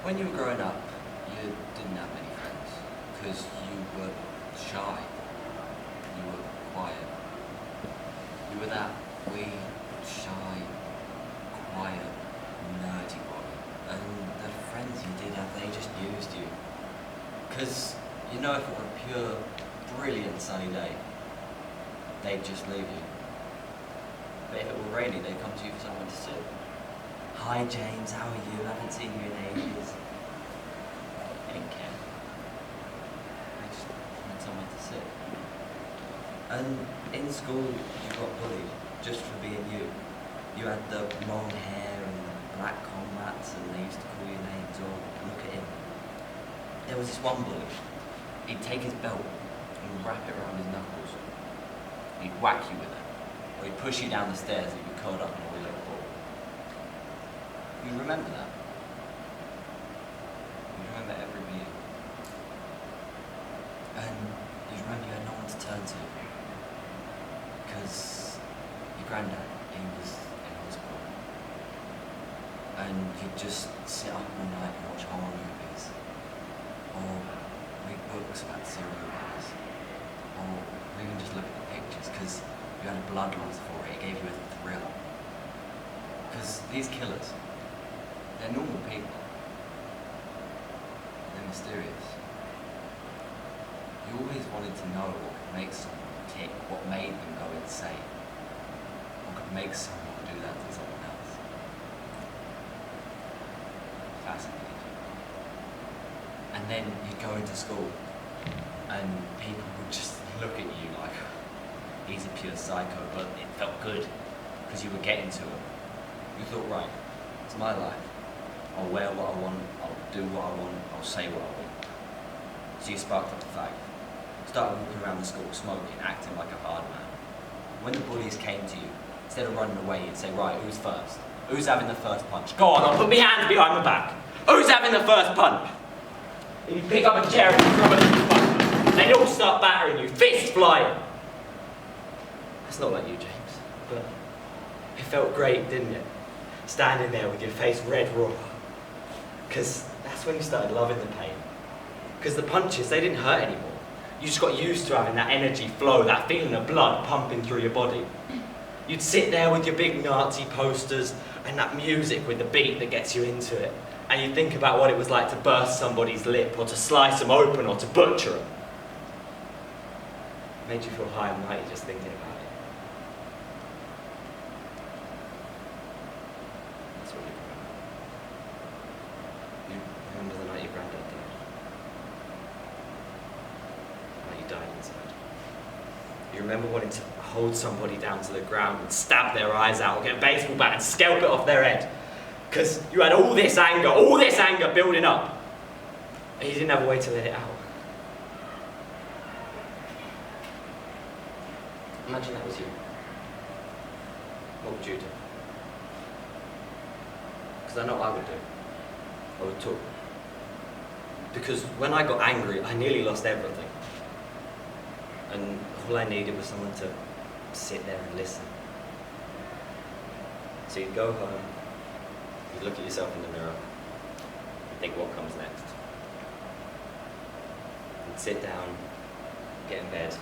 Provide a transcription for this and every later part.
When you were growing up, you didn't have many friends because you were shy, you were quiet. You were that wee, shy, quiet, nerdy boy. And the friends you did have, they just used you. Because, you know, if it were a pure, brilliant sunny day, they'd just leave you. But if it were rainy, they'd come to you for someone to sit. Hi James, how are you? I haven't seen you in ages. They didn't care. They just wanted someone to sit. And in school, you got bullied just for being you. You had the long hair and the black combats, and they used to call you names. Or look at him. There was this one bully. He'd take his belt and wrap it around his knuckles. He'd whack you with it, or he'd push you down the stairs and you'd be curled up in a wee little ball. You remember that? You remember every meal. And you remember you had no one to turn to. Because your granddad, he was in hospital. And you'd just sit up all night and watch horror movies. Or read books about serial killers. Or even just look at the pictures, because you had a bloodlust for it. It gave you a thrill. Because these killers, they're normal people. They're mysterious. You always wanted to know what could make someone tick, what made them go insane. What could make someone do that to someone else. Fascinating. And then you'd go into school and people would just look at you like, he's a pure psycho, but it felt good because you were getting to him. You thought, right, it's my life. I'll wear what I want, I'll do what I want, I'll say what I want. So you sparked up the fag. Started walking around the school, smoking, acting like a hard man. When the bullies came to you, instead of running away, you'd say, right, who's first? Who's having the first punch? Go on, I'll put my hands behind my back. Who's having the first punch? And you pick up a chair and throw it at the punch. They'd all start battering you, fists flying. That's not like you, James, but it felt great, didn't it? Standing there with your face red raw. Because that's when you started loving the pain. Because the punches, they didn't hurt anymore. You just got used to having that energy flow, that feeling of blood pumping through your body. You'd sit there with your big Nazi posters and that music with the beat that gets you into it. And you'd think about what it was like to burst somebody's lip, or to slice them open, or to butcher them. It made you feel high and mighty just thinking about it. That's what you remember. You remember the night your granddad died? The night you died inside. You remember wanting to hold somebody down to the ground and stab their eyes out, or get a baseball bat and scalp it off their head. Because you had all this anger building up, and you didn't have a way to let it out. Imagine that was you. What would you do? Because I know what I would do. I would talk. Because when I got angry, I nearly lost everything. And all I needed was someone to sit there and listen. So you'd go home, you'd look at yourself in the mirror, and think what comes next. You'd sit down, get in bed,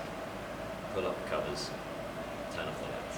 pull up the covers, turn off the lights.